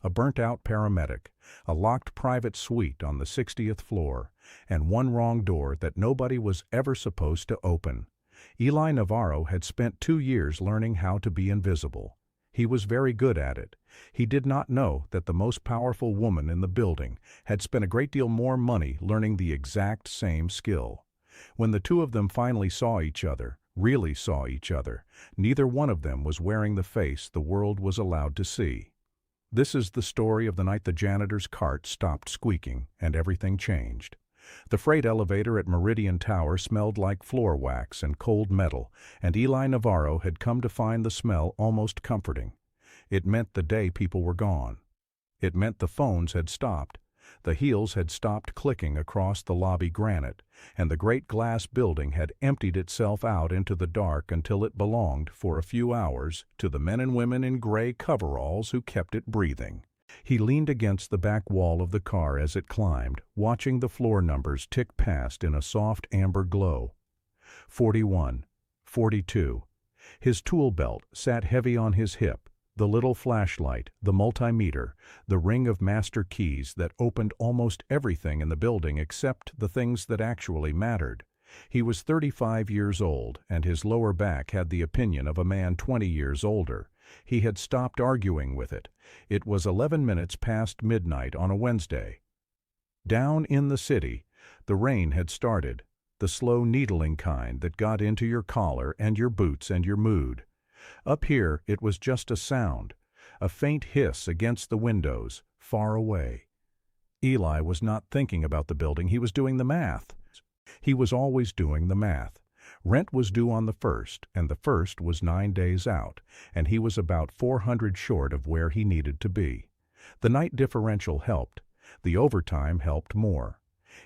a burnt-out paramedic, a locked private suite on the 60th floor, and one wrong door that nobody was ever supposed to open. Eli Navarro had spent 2 years learning how to be invisible. He was very good at it. He did not know that the most powerful woman in the building had spent a great deal more money learning the exact same skill. When the two of them finally saw each other, really saw each other, neither one of them was wearing the face the world was allowed to see. This is the story of the night the janitor's cart stopped squeaking and everything changed. The freight elevator at Meridian Tower smelled like floor wax and cold metal, and Eli Navarro had come to find the smell almost comforting. It meant the day people were gone. It meant the phones had stopped. The heels had stopped clicking across the lobby granite, and the great glass building had emptied itself out into the dark until it belonged, for a few hours, to the men and women in gray coveralls who kept it breathing. He leaned against the back wall of the car as it climbed, watching the floor numbers tick past in a soft amber glow. 41, 42. His tool belt sat heavy on his hip, the little flashlight, the multimeter, the ring of master keys that opened almost everything in the building except the things that actually mattered. He was 35 years old, and his lower back had the opinion of a man 20 years older. He had stopped arguing with it. It was 11 minutes past midnight on a Wednesday. Down in the city, the rain had started, the slow needling kind that got into your collar and your boots and your mood. Up here it was just a sound, a faint hiss against the windows, far away. Eli was not thinking about the building, he was doing the math. He was always doing the math. Rent was due on the 1st, and the 1st was 9 days out, and he was about 400 short of where he needed to be. The night differential helped. The overtime helped more.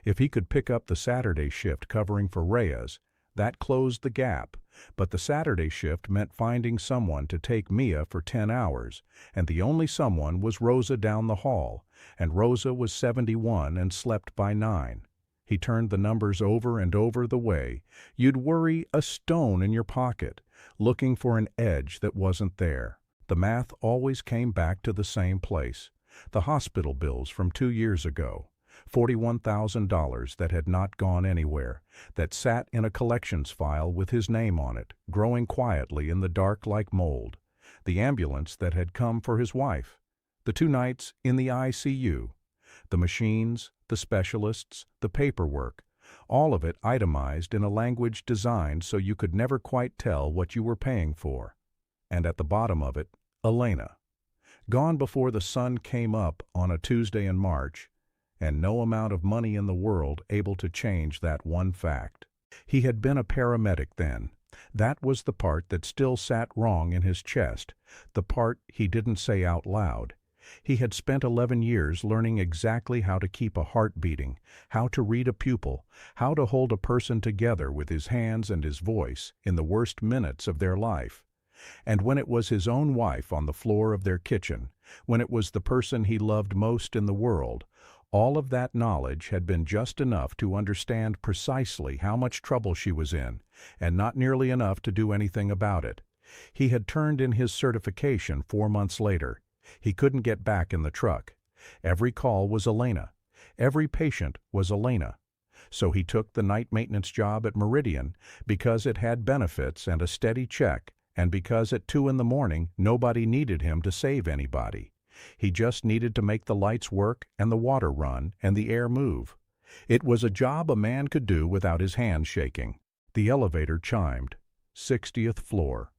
If he could pick up the Saturday shift covering for Reyes, that closed the gap, but the Saturday shift meant finding someone to take Mia for 10 hours, and the only someone was Rosa down the hall, and Rosa was 71 and slept by 9. He turned the numbers over and over the way you'd worry a stone in your pocket, looking for an edge that wasn't there. The math always came back to the same place. The hospital bills from 2 years ago. $41,000 that had not gone anywhere, that sat in a collections file with his name on it, growing quietly in the dark like mold. The ambulance that had come for his wife. The 2 nights in the ICU. The machines, the specialists, the paperwork, all of it itemized in a language designed so you could never quite tell what you were paying for. And at the bottom of it, Elena. Gone before the sun came up on a Tuesday in March, and no amount of money in the world able to change that one fact. He had been a paramedic then. That was the part that still sat wrong in his chest, the part he didn't say out loud. He had spent 11 years learning exactly how to keep a heart beating, how to read a pupil, how to hold a person together with his hands and his voice in the worst minutes of their life. And when it was his own wife on the floor of their kitchen, when it was the person he loved most in the world, all of that knowledge had been just enough to understand precisely how much trouble she was in, and not nearly enough to do anything about it. He had turned in his certification 4 months later. He couldn't get back in the truck. Every call was Elena. Every patient was Elena. So he took the night maintenance job at Meridian because it had benefits and a steady check, and because at 2 in the morning nobody needed him to save anybody. He just needed to make the lights work and the water run and the air move. It was a job a man could do without his hands shaking. The elevator chimed. 60th floor.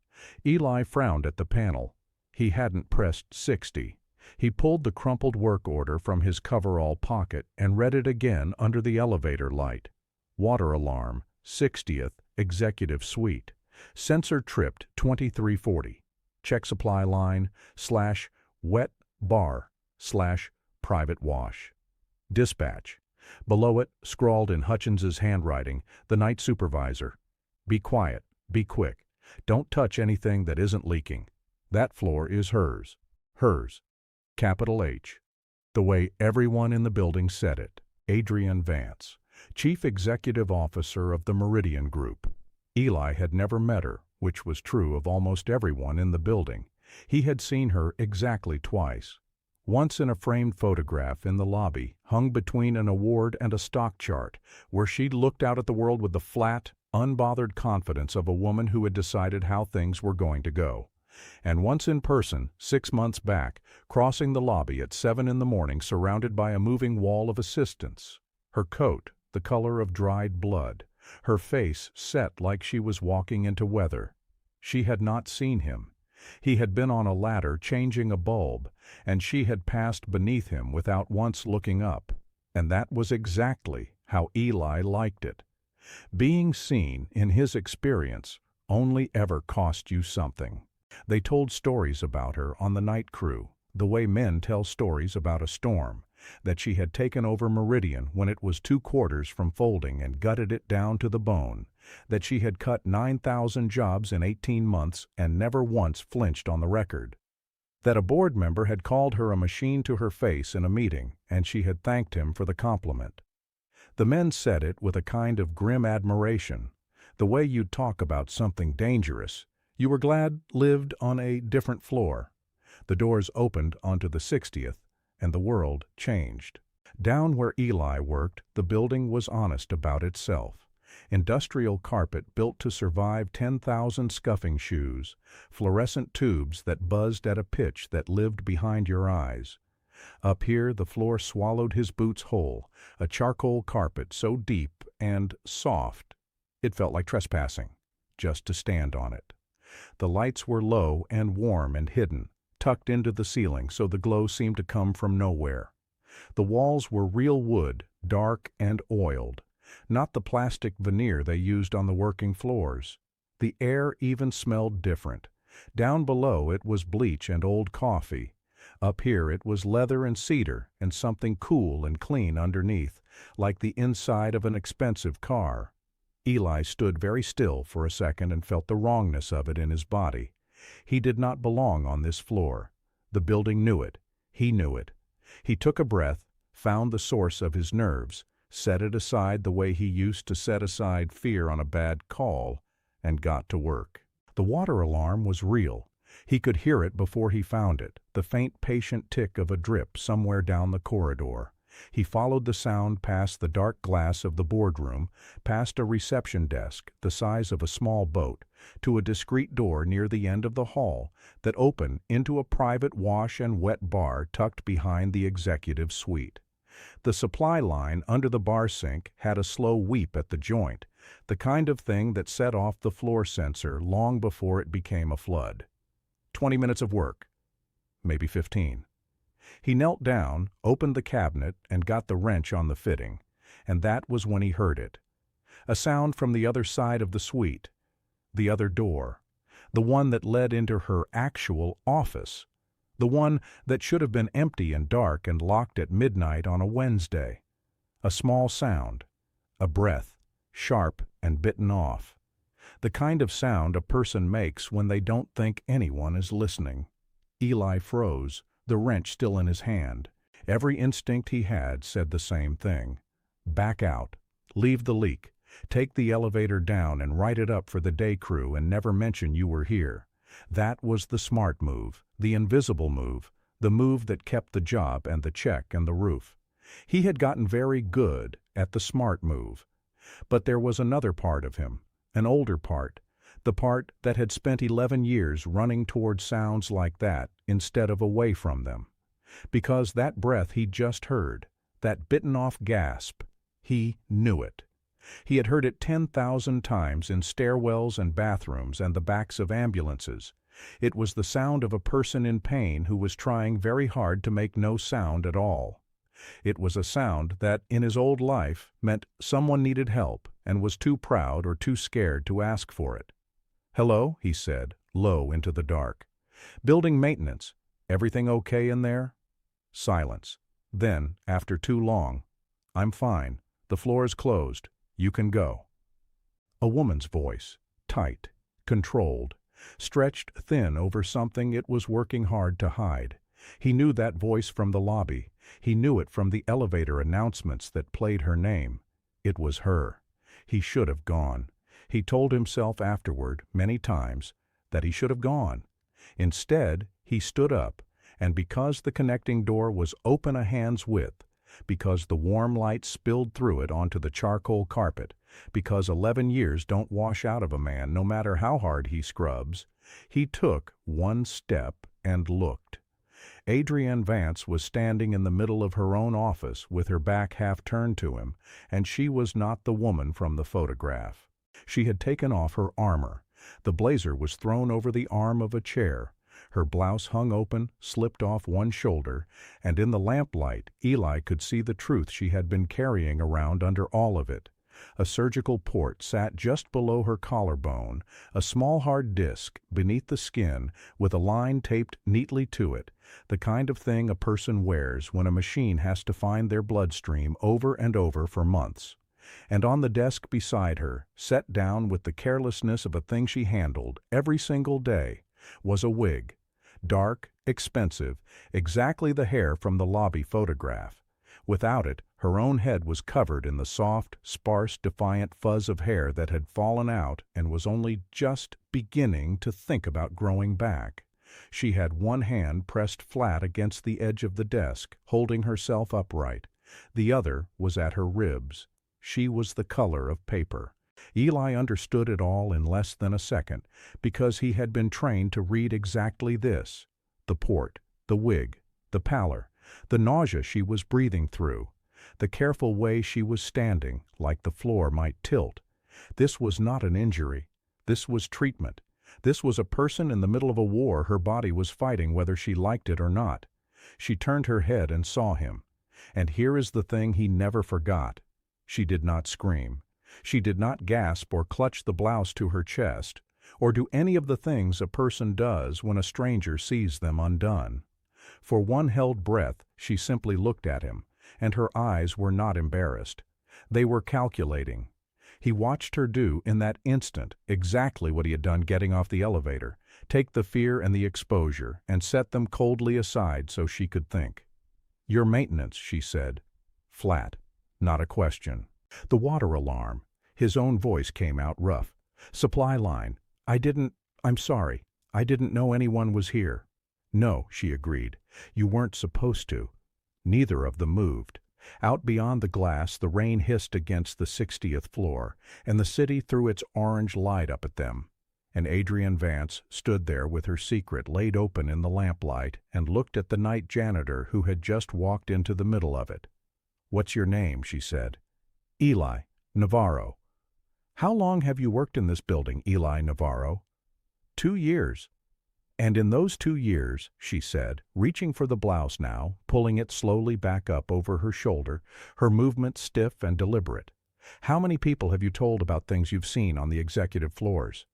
Eli frowned at the panel. He hadn't pressed 60. He pulled the crumpled work order from his coverall pocket and read it again under the elevator light. Water alarm, 60th, executive suite. Sensor tripped 2340. Check supply line / wet bar / private wash. Dispatch. Below it, scrawled in Hutchins's handwriting, the night supervisor. Be quiet. Be quick. Don't touch anything that isn't leaking. That floor is hers. Hers. Capital H. The way everyone in the building said it. Adrian Vance, Chief Executive Officer of the Meridian Group. Eli had never met her, which was true of almost everyone in the building. He had seen her exactly twice. once in a framed photograph in the lobby, hung between an award and a stock chart, where she'd looked out at the world with the flat, unbothered confidence of a woman who had decided how things were going to go. And once in person, 6 months back, crossing the lobby at 7 in the morning surrounded by a moving wall of assistants. Her coat, the color of dried blood. Her face set like she was walking into weather. She had not seen him. He had been on a ladder changing a bulb, and she had passed beneath him without once looking up. And that was exactly how Eli liked it. Being seen, in his experience, only ever cost you something. They told stories about her on the night crew, the way men tell stories about a storm, that she had taken over Meridian when it was 2/4 from folding and gutted it down to the bone, that she had cut 9,000 jobs in 18 months and never once flinched on the record, that a board member had called her a machine to her face in a meeting and she had thanked him for the compliment. The men said it with a kind of grim admiration, the way you'd talk about something dangerous. You were glad lived on a different floor. The doors opened onto the 60th, and the world changed. Down where Eli worked, the building was honest about itself. Industrial carpet built to survive 10,000 scuffing shoes, fluorescent tubes that buzzed at a pitch that lived behind your eyes. Up here the floor swallowed his boots whole, a charcoal carpet so deep and soft it felt like trespassing, just to stand on it. The lights were low and warm and hidden, tucked into the ceiling so the glow seemed to come from nowhere. The walls were real wood, dark and oiled, not the plastic veneer they used on the working floors. The air even smelled different. Down below it was bleach and old coffee. Up here it was leather and cedar and something cool and clean underneath, like the inside of an expensive car. Eli stood very still for a second and felt the wrongness of it in his body. He did not belong on this floor. The building knew it. He knew it. He took a breath, found the source of his nerves, set it aside the way he used to set aside fear on a bad call, and got to work. The water alarm was real. He could hear it before he found it, the faint patient tick of a drip somewhere down the corridor. He followed the sound past the dark glass of the boardroom, past a reception desk the size of a small boat, to a discreet door near the end of the hall that opened into a private wash and wet bar tucked behind the executive suite. The supply line under the bar sink had a slow weep at the joint, the kind of thing that set off the floor sensor long before it became a flood. 20 minutes of work. Maybe 15. He knelt down, opened the cabinet, and got the wrench on the fitting, and that was when he heard it. A sound from the other side of the suite, the other door, the one that led into her actual office, the one that should have been empty and dark and locked at midnight on a Wednesday. A small sound, a breath, sharp and bitten off, the kind of sound a person makes when they don't think anyone is listening. Eli froze, the wrench still in his hand. Every instinct he had said the same thing. Back out. Leave the leak. Take the elevator down and write it up for the day crew and never mention you were here. That was the smart move, the invisible move, the move that kept the job and the check and the roof. He had gotten very good at the smart move. But there was another part of him, an older part, the part that had spent 11 years running toward sounds like that instead of away from them. Because that breath he'd just heard, that bitten-off gasp, he knew it. He had heard it 10,000 times in stairwells and bathrooms and the backs of ambulances. It was the sound of a person in pain who was trying very hard to make no sound at all. It was a sound that, in his old life, meant someone needed help and was too proud or too scared to ask for it. "Hello," he said, low into the dark. "Building maintenance. Everything okay in there?" Silence. Then, after too long, "I'm fine. The floor is closed. You can go." A woman's voice, tight, controlled, stretched thin over something it was working hard to hide. He knew that voice from the lobby. He knew it from the elevator announcements that played her name. It was her. He should have gone. He told himself afterward, many times, that he should have gone. Instead, he stood up, And because the connecting door was open a hand's width, because the warm light spilled through it onto the charcoal carpet, because 11 years don't wash out of a man no matter how hard he scrubs, he took one step and looked. Adrienne Vance was standing in the middle of her own office with her back half turned to him, and she was not the woman from the photograph. She had taken off her armor. The blazer was thrown over the arm of a chair. Her blouse hung open, slipped off one shoulder, and in the lamplight Eli could see the truth she had been carrying around under all of it. A surgical port sat just below her collarbone, a small hard disc beneath the skin with a line taped neatly to it, the kind of thing a person wears when a machine has to find their bloodstream over and over for months. And on the desk beside her, set down with the carelessness of a thing she handled every single day, was a wig. Dark, expensive, exactly the hair from the lobby photograph. Without it, her own head was covered in the soft, sparse, defiant fuzz of hair that had fallen out and was only just beginning to think about growing back. She had one hand pressed flat against the edge of the desk, holding herself upright. The other was at her ribs. She was the color of paper. Eli understood it all in less than a second, because he had been trained to read exactly this: the port, the wig, the pallor, the nausea she was breathing through, the careful way she was standing, like the floor might tilt. This was not an injury. This was treatment. This was a person in the middle of a war her body was fighting whether she liked it or not. She turned her head and saw him. And here is the thing he never forgot. She did not scream. She did not gasp or clutch the blouse to her chest, or do any of the things a person does when a stranger sees them undone. For one held breath, she simply looked at him, and her eyes were not embarrassed. They were calculating. He watched her do, in that instant, exactly what he had done getting off the elevator, take the fear and the exposure, and set them coldly aside so she could think. "Your maintenance," she said. Flat. Not a question. The water alarm. His own voice came out rough. "Supply line. I'm sorry. I didn't know anyone was here." "No," she agreed. "You weren't supposed to." Neither of them moved. Out beyond the glass the rain hissed against the 60th floor, and the city threw its orange light up at them. And Adrienne Vance stood there with her secret laid open in the lamplight and looked at the night janitor who had just walked into the middle of it. "What's your name?" she said. "Eli Navarro." "How long have you worked in this building, Eli Navarro?" 2 years. "And in those 2 years," she said, reaching for the blouse now, pulling it slowly back up over her shoulder, her movement stiff and deliberate, "how many people have you told about things you've seen on the executive floors?"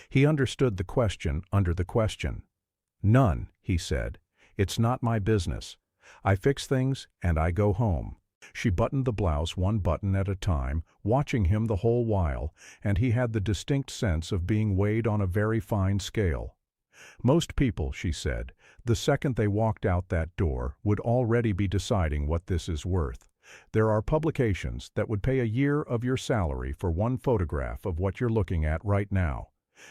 He understood the question under the question. "None," he said. "It's not my business. I fix things and I go home." She buttoned the blouse one button at a time, watching him the whole while, and he had the distinct sense of being weighed on a very fine scale. "Most people," she said, "the second they walked out that door, would already be deciding what this is worth. There are publications that would pay a year of your salary for one photograph of what you're looking at right now.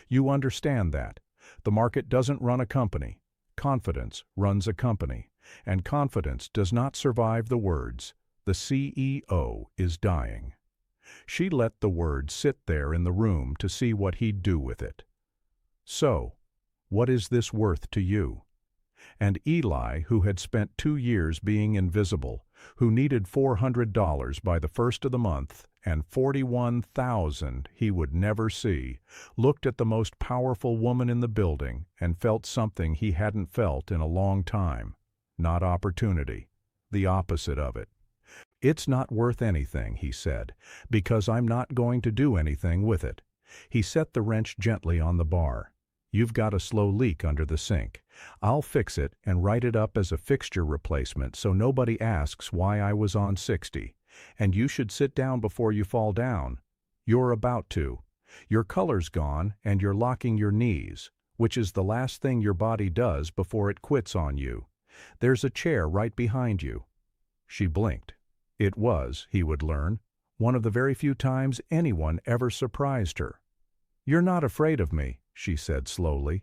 You understand that. The market doesn't run a company. Confidence runs a company, and confidence does not survive the words, 'The CEO is dying.'" She let the word sit there in the room to see what he'd do with it. "So, what is this worth to you?" And Eli, who had spent 2 years being invisible, who needed $400 by the first of the month and 41,000 he would never see, looked at the most powerful woman in the building and felt something he hadn't felt in a long time. Not opportunity. The opposite of it. "It's not worth anything," he said, "because I'm not going to do anything with it." He set the wrench gently on the bar. "You've got a slow leak under the sink. I'll fix it and write it up as a fixture replacement so nobody asks why I was on 60. And you should sit down before you fall down. You're about to. Your color's gone and you're locking your knees, which is the last thing your body does before it quits on you. There's a chair right behind you." She blinked. It was, he would learn, one of the very few times anyone ever surprised her. "You're not afraid of me," she said slowly.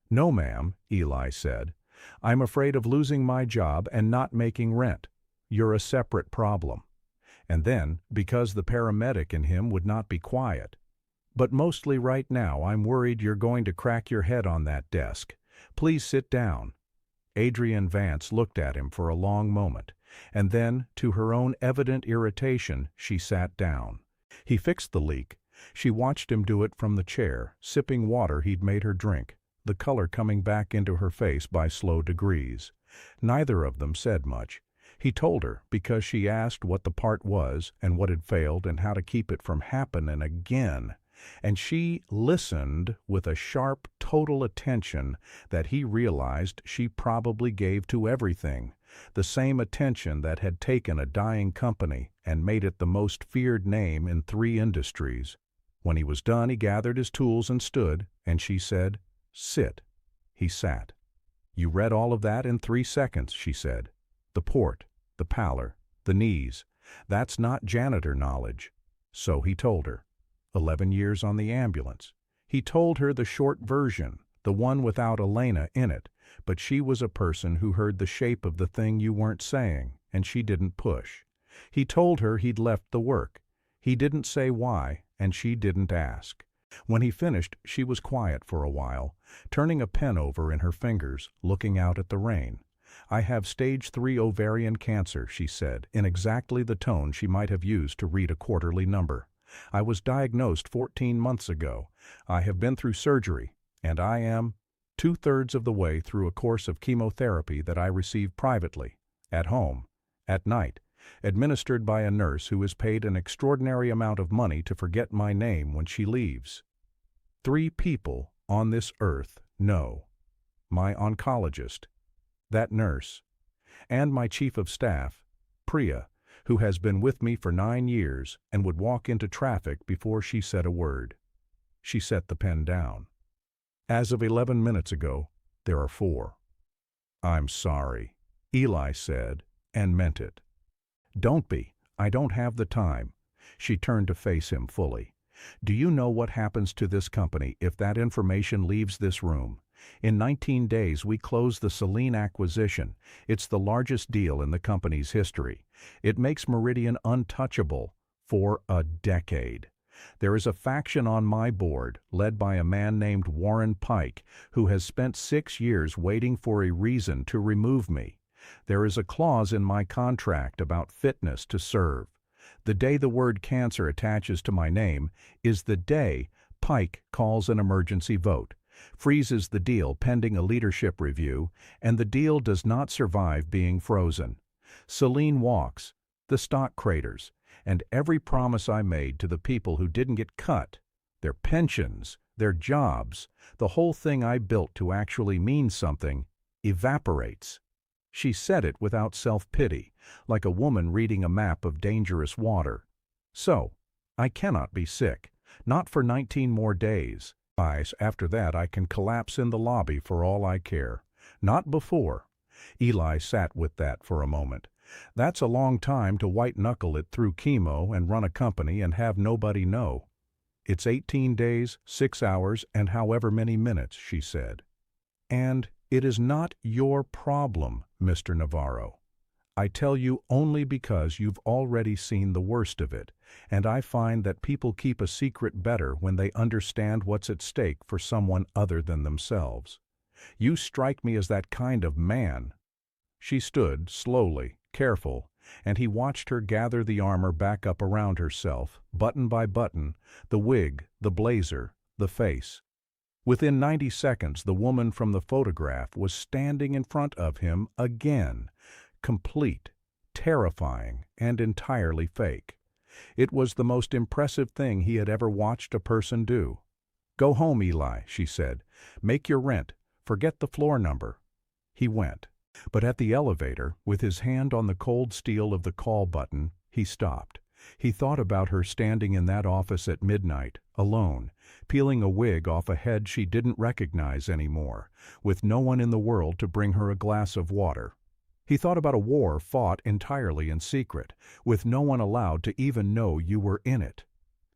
"No, ma'am," Eli said. I'm afraid of losing my job and not making rent. You're a separate problem. And then, because the paramedic in him would not be quiet. But mostly right now I'm worried you're going to crack your head on that desk. Please sit down. Adrienne Vance looked at him for a long moment, and then, to her own evident irritation, she sat down. He fixed the leak. She watched him do it from the chair, sipping water he'd made her drink, the color coming back into her face by slow degrees. Neither of them said much. He told her because she asked what the part was and what had failed and how to keep it from happening again. And she listened with a sharp, total attention that he realized she probably gave to everything, the same attention that had taken a dying company and made it the most feared name in 3 industries. When he was done, he gathered his tools and stood, and she said, "Sit." He sat. "You read all of that in 3 seconds," she said. "The port, the pallor, the knees. That's not janitor knowledge." So he told her. 11 years on the ambulance. He told her the short version, the one without Elena in it, but she was a person who heard the shape of the thing you weren't saying, and she didn't push. He told her he'd left the work. He didn't say why, and she didn't ask. When he finished, she was quiet for a while, turning a pen over in her fingers, looking out at the rain. "I have stage 3 ovarian cancer," she said, in exactly the tone she might have used to read a quarterly number. "I was diagnosed 14 months ago. I have been through surgery, and I am 2/3 of the way through a course of chemotherapy that I receive privately, at home, at night, administered by a nurse who is paid an extraordinary amount of money to forget my name when she leaves. 3 people on this earth know: my oncologist, that nurse, and my chief of staff, Priya, who has been with me for 9 years and would walk into traffic before she said a word." She set the pen down. "As of 11 minutes ago, there are 4. "I'm sorry," Eli said, and meant it. "Don't be. I don't have the time." She turned to face him fully. "Do you know what happens to this company if that information leaves this room? In 19 days we close the Selene acquisition. It's the largest deal in the company's history. It makes Meridian untouchable for a decade. There is a faction on my board, led by a man named Warren Pike, who has spent 6 years waiting for a reason to remove me. There is a clause in my contract about fitness to serve. The day the word cancer attaches to my name is the day Pike calls an emergency vote, freezes the deal pending a leadership review, and the deal does not survive being frozen. Selene walks, the stock craters, and every promise I made to the people who didn't get cut, their pensions, their jobs, the whole thing I built to actually mean something, evaporates." She said it without self-pity, like a woman reading a map of dangerous water. "So, I cannot be sick, not for 19 more days. After that I can collapse in the lobby for all I care. Not before." Eli sat with that for a moment. "That's a long time to white-knuckle it through chemo and run a company and have nobody know." "It's 18 days, 6 hours, and however many minutes," she said. "And it is not your problem, Mr. Navarro. I tell you only because you've already seen the worst of it, and I find that people keep a secret better when they understand what's at stake for someone other than themselves. You strike me as that kind of man." She stood, slowly, careful, and he watched her gather the armor back up around herself, button by button, the wig, the blazer, the face. Within 90 seconds, the woman from the photograph was standing in front of him again, complete, terrifying, and entirely fake. It was the most impressive thing he had ever watched a person do. "Go home, Eli," she said. "Make your rent. Forget the floor number." He went. But at the elevator, with his hand on the cold steel of the call button, he stopped. He thought about her standing in that office at midnight, alone, peeling a wig off a head she didn't recognize anymore, with no one in the world to bring her a glass of water. He thought about a war fought entirely in secret, with no one allowed to even know you were in it.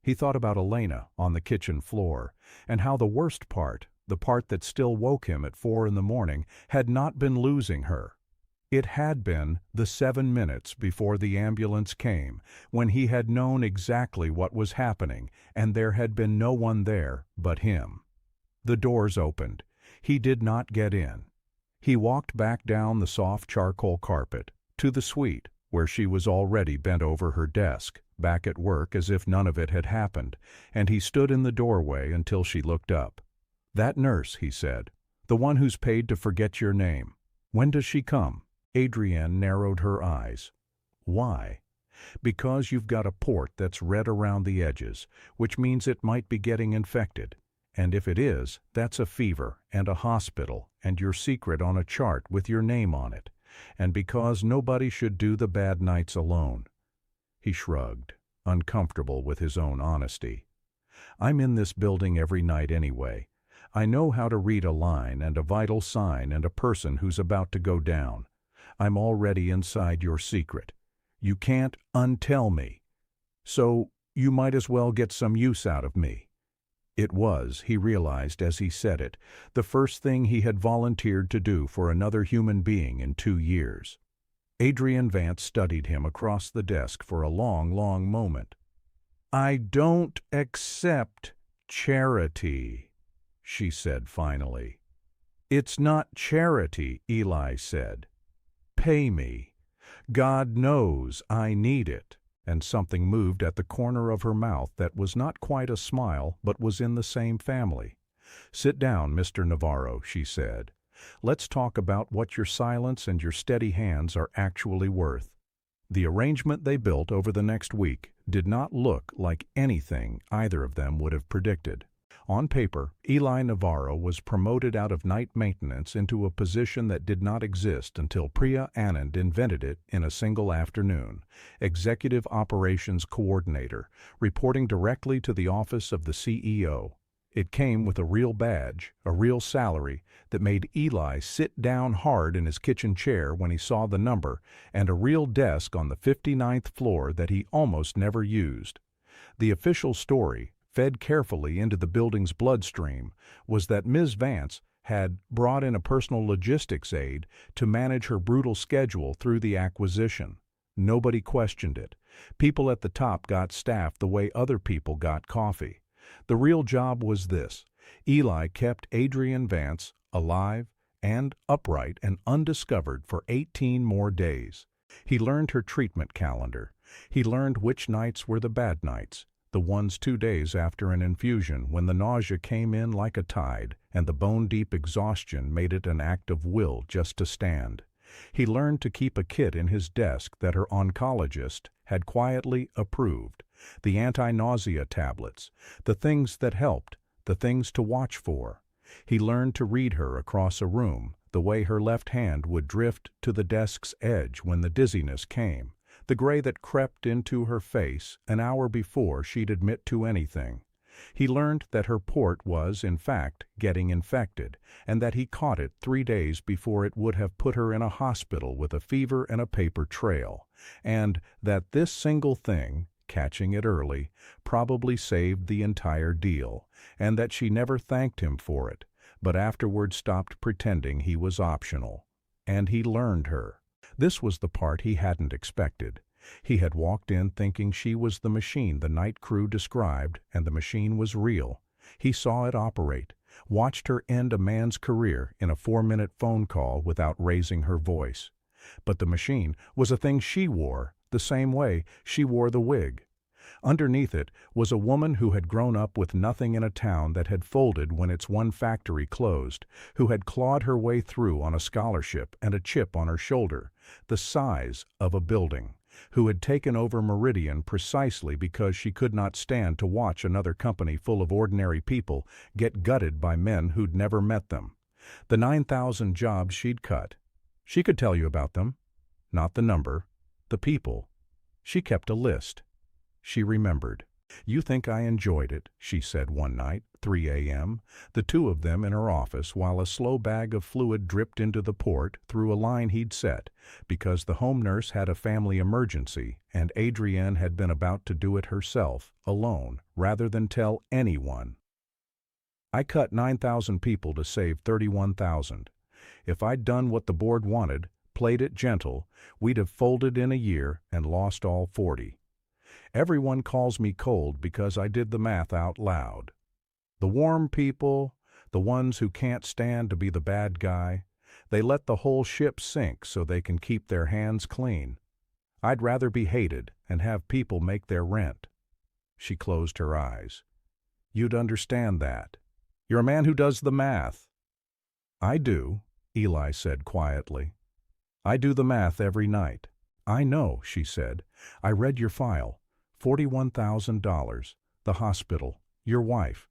He thought about Elena on the kitchen floor, and how the worst part, the part that still woke him at 4 in the morning, had not been losing her. It had been the 7 minutes before the ambulance came, when he had known exactly what was happening, and there had been no one there but him. The doors opened. He did not get in. He walked back down the soft charcoal carpet, to the suite, where she was already bent over her desk, back at work as if none of it had happened, and he stood in the doorway until she looked up. "That nurse," he said, "the one who's paid to forget your name. When does she come?" Adrienne narrowed her eyes. "Why?" "Because you've got a port that's red around the edges, which means it might be getting infected. And if it is, that's a fever and a hospital and your secret on a chart with your name on it. And because nobody should do the bad nights alone." He shrugged, uncomfortable with his own honesty. "I'm in this building every night anyway. I know how to read a line and a vital sign and a person who's about to go down. I'm already inside your secret. You can't untell me. So you might as well get some use out of me." It was, he realized as he said it, the first thing he had volunteered to do for another human being in 2 years. Adrienne Vance studied him across the desk for a long, long moment. "I don't accept charity," she said finally. "It's not charity," Eli said. "Pay me. God knows I need it." And something moved at the corner of her mouth that was not quite a smile but was in the same family. "Sit down, Mr. Navarro," she said. "Let's talk about what your silence and your steady hands are actually worth." The arrangement they built over the next week did not look like anything either of them would have predicted. On paper, Eli Navarro was promoted out of night maintenance into a position that did not exist until Priya Anand invented it in a single afternoon: Executive Operations Coordinator, reporting directly to the office of the CEO. It came with a real badge, a real salary that made Eli sit down hard in his kitchen chair when he saw the number, and a real desk on the 59th floor that he almost never used. The official story, fed carefully into the building's bloodstream, was that Ms. Vance had brought in a personal logistics aide to manage her brutal schedule through the acquisition. Nobody questioned it. People at the top got staff the way other people got coffee. The real job was this: Eli kept Adrienne Vance alive and upright and undiscovered for 18 more days. He learned her treatment calendar. He learned which nights were the bad nights, the ones 2 days after an infusion when the nausea came in like a tide and the bone-deep exhaustion made it an act of will just to stand. He learned to keep a kit in his desk that her oncologist had quietly approved, the anti-nausea tablets, the things that helped, the things to watch for. He learned to read her across a room, the way her left hand would drift to the desk's edge when the dizziness came, the gray that crept into her face an hour before she'd admit to anything. He learned that her port was, in fact, getting infected, and that he caught it 3 days before it would have put her in a hospital with a fever and a paper trail, and that this single thing, catching it early, probably saved the entire deal, and that she never thanked him for it, but afterward stopped pretending he was optional. And he learned her. This was the part he hadn't expected. He had walked in thinking she was the machine the night crew described, and the machine was real. He saw it operate, watched her end a man's career in a 4-minute phone call without raising her voice. But the machine was a thing she wore, the same way she wore the wig. Underneath it was a woman who had grown up with nothing in a town that had folded when its one factory closed, who had clawed her way through on a scholarship and a chip on her shoulder, the size of a building, who had taken over Meridian precisely because she could not stand to watch another company full of ordinary people get gutted by men who'd never met them. The 9,000 jobs she'd cut. She could tell you about them. Not the number, the people. She kept a list. She remembered. "You think I enjoyed it," she said one night, 3 a.m., the two of them in her office while a slow bag of fluid dripped into the port through a line he'd set, because the home nurse had a family emergency and Adrienne had been about to do it herself, alone, rather than tell anyone. I cut 9,000 people to save 31,000. If I'd done what the board wanted, played it gentle, we'd have folded in a year and lost all 40. Everyone calls me cold because I did the math out loud. The warm people, the ones who can't stand to be the bad guy, they let the whole ship sink so they can keep their hands clean. I'd rather be hated and have people make their rent. She closed her eyes. You'd understand that. You're a man who does the math. I do, Eli said quietly. I do the math every night. I know, she said. I read your file. $41,000. The hospital. Your wife.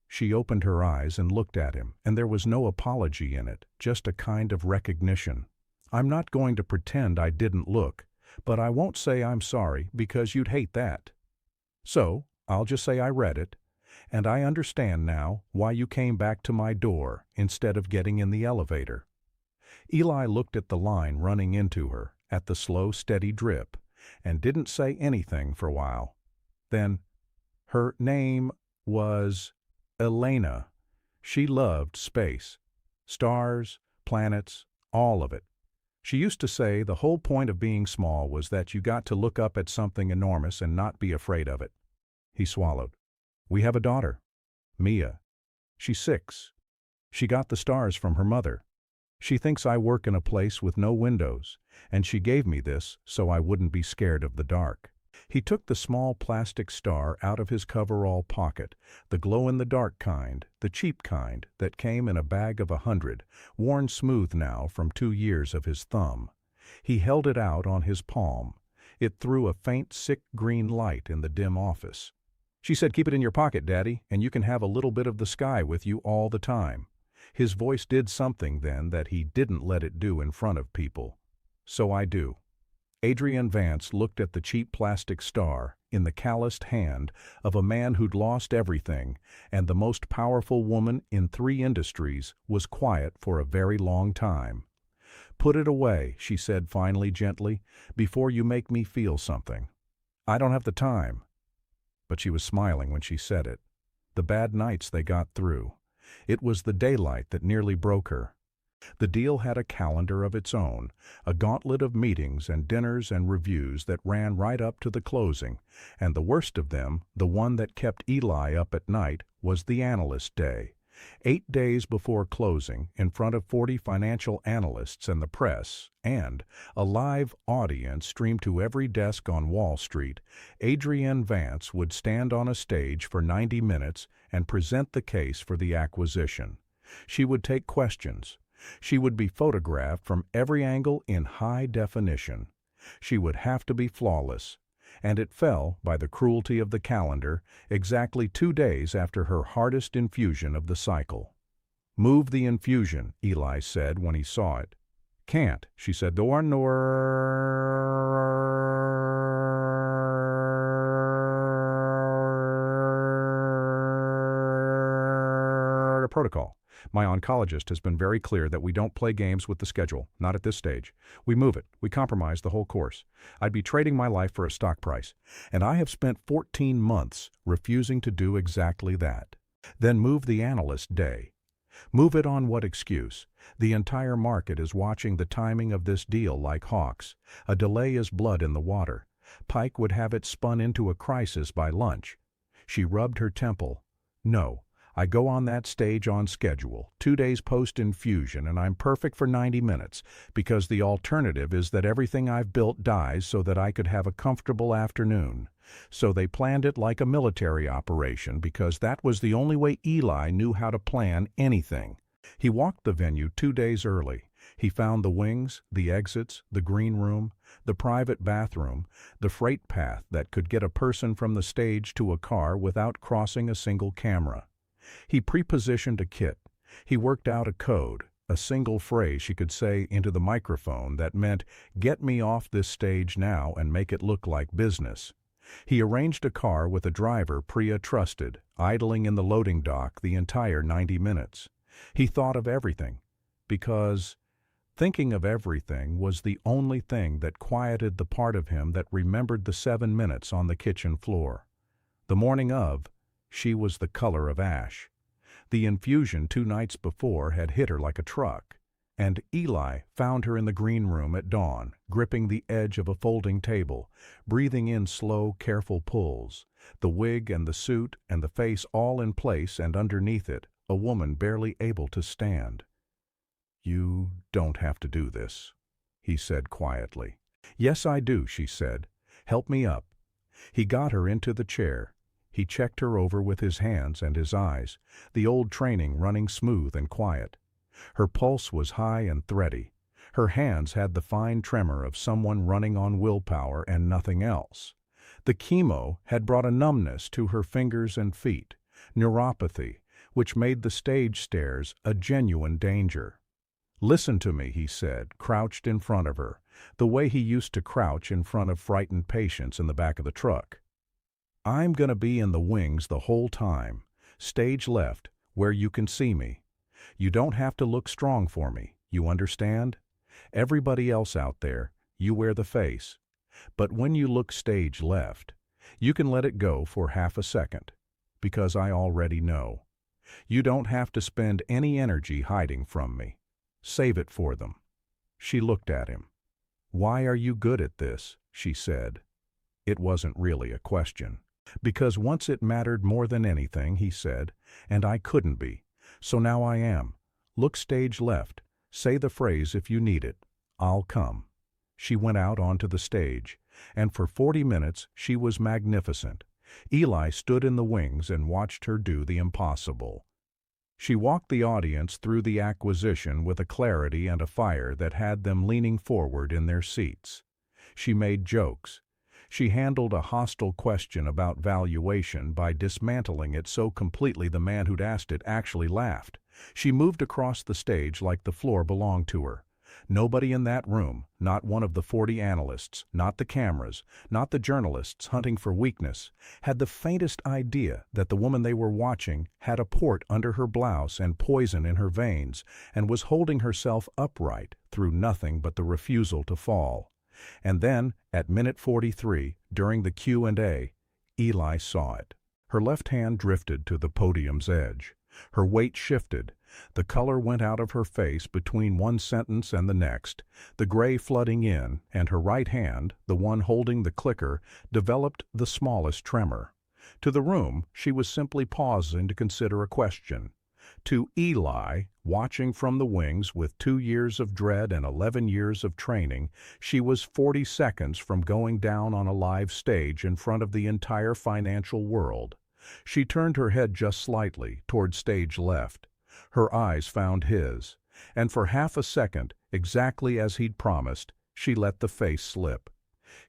She opened her eyes and looked at him, and there was no apology in it, just a kind of recognition. I'm not going to pretend I didn't look, but I won't say I'm sorry because you'd hate that. So, I'll just say I read it, and I understand now why you came back to my door instead of getting in the elevator. Eli looked at the line running into her, at the slow, steady drip, and didn't say anything for a while. Then, her name was Elena. She loved space. Stars, planets, all of it. She used to say the whole point of being small was that you got to look up at something enormous and not be afraid of it. He swallowed. We have a daughter, Mia. She's 6. She got the stars from her mother. She thinks I work in a place with no windows, and she gave me this so I wouldn't be scared of the dark. He took the small plastic star out of his coverall pocket, the glow-in-the-dark kind, the cheap kind that came in a bag of 100, worn smooth now from 2 years of his thumb. He held it out on his palm. It threw a faint, sick green light in the dim office. She said, "Keep it in your pocket, Daddy, and you can have a little bit of the sky with you all the time." His voice did something then that he didn't let it do in front of people. So I do. Adrienne Vance looked at the cheap plastic star in the calloused hand of a man who'd lost everything, and the most powerful woman in 3 industries was quiet for a very long time. "Put it away," she said finally gently, "before you make me feel something. I don't have the time." But she was smiling when she said it. The bad nights they got through. It was the daylight that nearly broke her. The deal had a calendar of its own, a gauntlet of meetings and dinners and reviews that ran right up to the closing, and the worst of them, the one that kept Eli up at night, was the analyst day. 8 days before closing, in front of 40 financial analysts and the press, and a live audience streamed to every desk on Wall Street, Adrienne Vance would stand on a stage for 90 minutes and present the case for the acquisition. She would take questions. She would be photographed from every angle in high definition. She would have to be flawless. And it fell, by the cruelty of the calendar, exactly 2 days after her hardest infusion of the cycle. "Move the infusion," Eli said when he saw it. "Can't," she said. "Door protocol. My oncologist has been very clear that we don't play games with the schedule, not at this stage. We move it. We compromise the whole course. I'd be trading my life for a stock price. And I have spent 14 months refusing to do exactly that. Then move the analyst day. Move it on what excuse? The entire market is watching the timing of this deal like hawks. A delay is blood in the water. Pike would have it spun into a crisis by lunch. She rubbed her temple. No. I go on that stage on schedule, 2 days post-infusion, and I'm perfect for 90 minutes, because the alternative is that everything I've built dies so that I could have a comfortable afternoon. So they planned it like a military operation because that was the only way Eli knew how to plan anything. He walked the venue 2 days early. He found the wings, the exits, the green room, the private bathroom, the freight path that could get a person from the stage to a car without crossing a single camera. He prepositioned a kit. He worked out a code, a single phrase she could say into the microphone that meant, "Get me off this stage now and make it look like business." He arranged a car with a driver Priya trusted, idling in the loading dock the entire 90 minutes. He thought of everything, because thinking of everything was the only thing that quieted the part of him that remembered the 7 minutes on the kitchen floor. The morning of, she was the color of ash. The infusion 2 nights before had hit her like a truck. And Eli found her in the green room at dawn, gripping the edge of a folding table, breathing in slow, careful pulls, the wig and the suit and the face all in place, and underneath it, a woman barely able to stand. "You don't have to do this," he said quietly. "Yes, I do," she said. "Help me up." He got her into the chair. He checked her over with his hands and his eyes, the old training running smooth and quiet. Her pulse was high and thready. Her hands had the fine tremor of someone running on willpower and nothing else. The chemo had brought a numbness to her fingers and feet, neuropathy, which made the stage stairs a genuine danger. "Listen to me," he said, crouched in front of her, the way he used to crouch in front of frightened patients in the back of the truck. "I'm gonna be in the wings the whole time, stage left, where you can see me. You don't have to look strong for me, you understand? Everybody else out there, you wear the face. But when you look stage left, you can let it go for half a second, because I already know. You don't have to spend any energy hiding from me. Save it for them." She looked at him. "Why are you good at this?" she said. It wasn't really a question. "Because once it mattered more than anything," he said, "and I couldn't be. So now I am. Look stage left. Say the phrase if you need it. I'll come." She went out onto the stage, and for 40 minutes she was magnificent. Eli stood in the wings and watched her do the impossible. She walked the audience through the acquisition with a clarity and a fire that had them leaning forward in their seats. She made jokes. She handled a hostile question about valuation by dismantling it so completely the man who'd asked it actually laughed. She moved across the stage like the floor belonged to her. Nobody in that room, not one of the 40 analysts, not the cameras, not the journalists hunting for weakness, had the faintest idea that the woman they were watching had a port under her blouse and poison in her veins and was holding herself upright through nothing but the refusal to fall. And then, at minute 43, during the Q&A, Eli saw it. Her left hand drifted to the podium's edge. Her weight shifted. The color went out of her face between one sentence and the next, the gray flooding in, and her right hand, the one holding the clicker, developed the smallest tremor. To the room, she was simply pausing to consider a question. To Eli, watching from the wings with 2 years of dread and 11 years of training, she was 40 seconds from going down on a live stage in front of the entire financial world. She turned her head just slightly toward stage left. Her eyes found his, and for half a second, exactly as he'd promised, she let the face slip.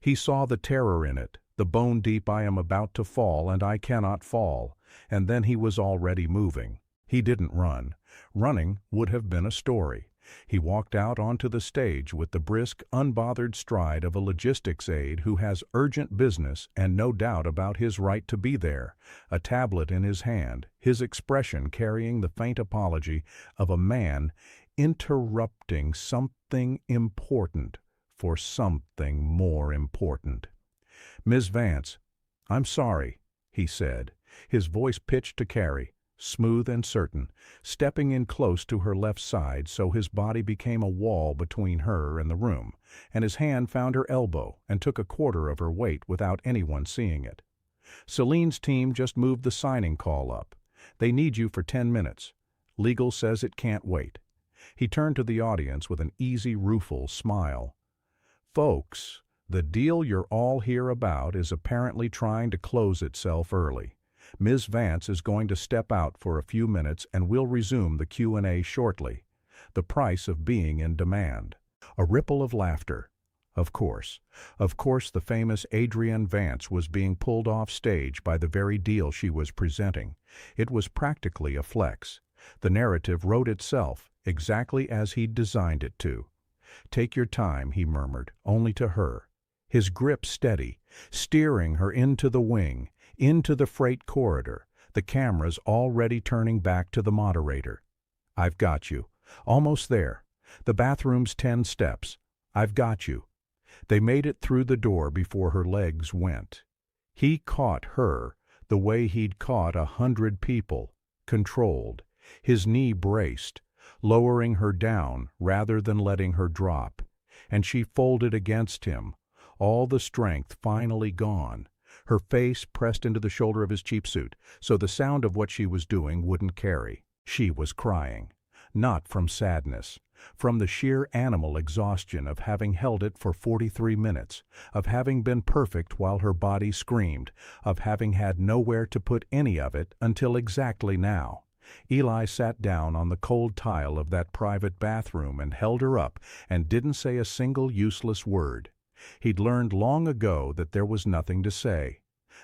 He saw the terror in it, the bone-deep "I am about to fall and I cannot fall," and then he was already moving. He didn't run. Running would have been a story. He walked out onto the stage with the brisk, unbothered stride of a logistics aide who has urgent business and no doubt about his right to be there, a tablet in his hand, his expression carrying the faint apology of a man interrupting something important for something more important. "Ms. Vance, I'm sorry," he said, his voice pitched to Carrie, smooth and certain, stepping in close to her left side so his body became a wall between her and the room, and his hand found her elbow and took a quarter of her weight without anyone seeing it. "Celine's team just moved the signing call up. They need you for 10 minutes. Legal says it can't wait." He turned to the audience with an easy, rueful smile. "Folks, the deal you're all here about is apparently trying to close itself early. Ms. Vance is going to step out for a few minutes and we'll resume the Q&A shortly. The price of being in demand." A ripple of laughter. Of course the famous Adrienne Vance was being pulled off stage by the very deal she was presenting. It was practically a flex. The narrative wrote itself, exactly as he'd designed it to. "Take your time," he murmured, only to her. His grip steady, steering her into the wing, into the freight corridor, the cameras already turning back to the moderator. "I've got you. Almost there. The bathroom's 10 steps. I've got you." They made it through the door before her legs went. He caught her the way he'd caught 100 people, controlled. His knee braced, lowering her down rather than letting her drop, and she folded against him, all the strength finally gone, her face pressed into the shoulder of his cheap suit so the sound of what she was doing wouldn't carry. She was crying, not from sadness, from the sheer animal exhaustion of having held it for 43 minutes, of having been perfect while her body screamed, of having had nowhere to put any of it until exactly now. Eli sat down on the cold tile of that private bathroom and held her up and didn't say a single useless word. He'd learned long ago that there was nothing to say.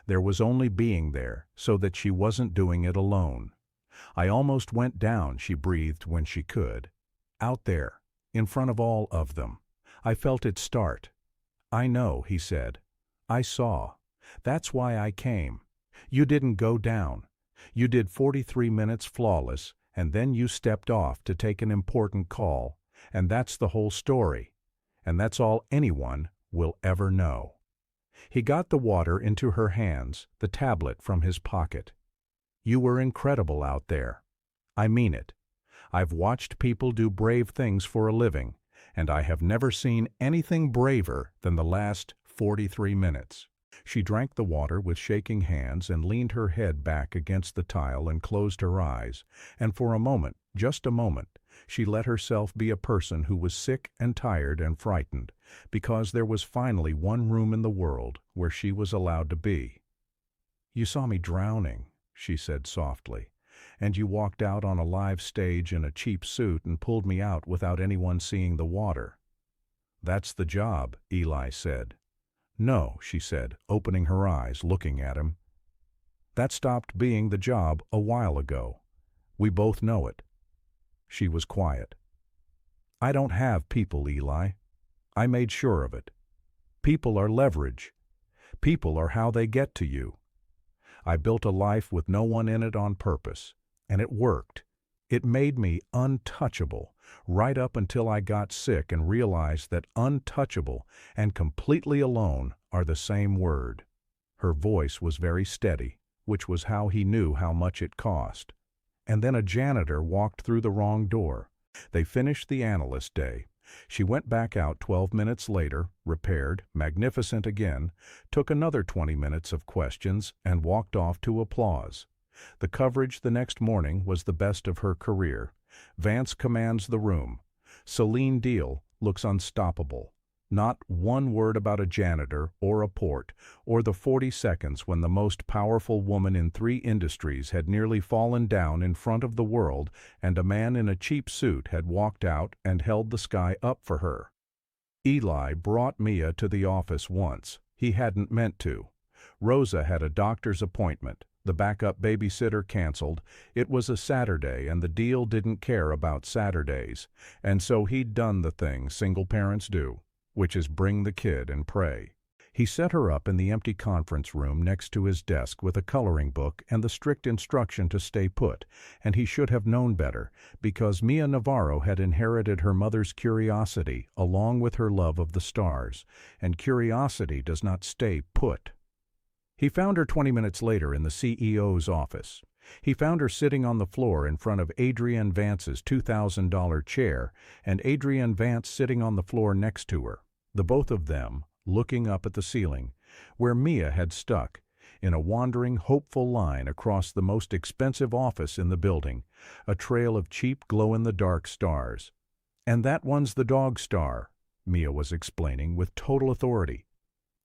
There was only being there, so that she wasn't doing it alone. "I almost went down," she breathed when she could. "Out there, in front of all of them. I felt it start." "I know," he said. "I saw. That's why I came. You didn't go down. You did 43 minutes flawless, and then you stepped off to take an important call, and that's the whole story. And that's all anyone will ever know." He got the water into her hands, the tablet from his pocket. "You were incredible out there. I mean it. I've watched people do brave things for a living, and I have never seen anything braver than the last 43 minutes. She drank the water with shaking hands and leaned her head back against the tile and closed her eyes, and for a moment, just a moment, she let herself be a person who was sick and tired and frightened, because there was finally one room in the world where she was allowed to be. "You saw me drowning," she said softly, "and you walked out on a live stage in a cheap suit and pulled me out without anyone seeing the water." "That's the job," Eli said. "No," she said, opening her eyes, looking at him. "That stopped being the job a while ago. We both know it." She was quiet. "I don't have people, Eli. I made sure of it. People are leverage. People are how they get to you. I built a life with no one in it on purpose, and it worked. It made me untouchable, right up until I got sick and realized that untouchable and completely alone are the same word." Her voice was very steady, which was how he knew how much it cost. And then a janitor walked through the wrong door. They finished the analyst day. She went back out 12 minutes later, repaired, magnificent again, took another 20 minutes of questions, and walked off to applause. The coverage the next morning was the best of her career. Vance commands the room. Celine Deal looks unstoppable. Not one word about a janitor or a port, or the 40 seconds when the most powerful woman in 3 industries had nearly fallen down in front of the world and a man in a cheap suit had walked out and held the sky up for her. Eli brought Mia to the office once. He hadn't meant to. Rosa had a doctor's appointment. The backup babysitter canceled. It was a Saturday, and the deal didn't care about Saturdays, and so he'd done the thing single parents do, which is bring the kid and pray. He set her up in the empty conference room next to his desk with a coloring book and the strict instruction to stay put, and he should have known better, because Mia Navarro had inherited her mother's curiosity along with her love of the stars, and curiosity does not stay put. He found her 20 minutes later in the CEO's office. He found her sitting on the floor in front of Adrienne Vance's $2,000 chair, and Adrienne Vance sitting on the floor next to her, the both of them looking up at the ceiling, where Mia had stuck, in a wandering, hopeful line across the most expensive office in the building, a trail of cheap glow-in-the-dark stars. "And that one's the dog star," Mia was explaining with total authority.